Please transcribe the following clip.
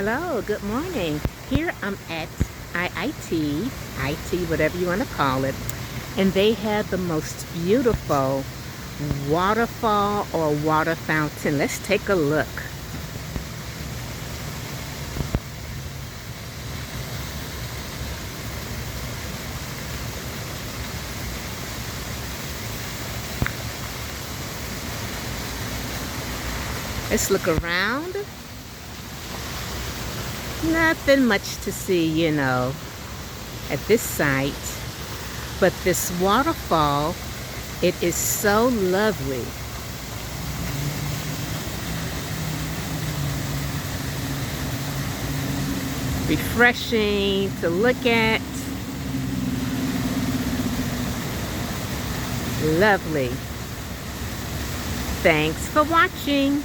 Hello, good morning. Here I'm at IIT, IT, whatever you want to call it, and they have the most beautiful waterfall or water fountain. Let's take a look. Let's look around. Nothing much to see, at this site. But this waterfall, it is so lovely. Refreshing to look at. Lovely. Thanks for watching.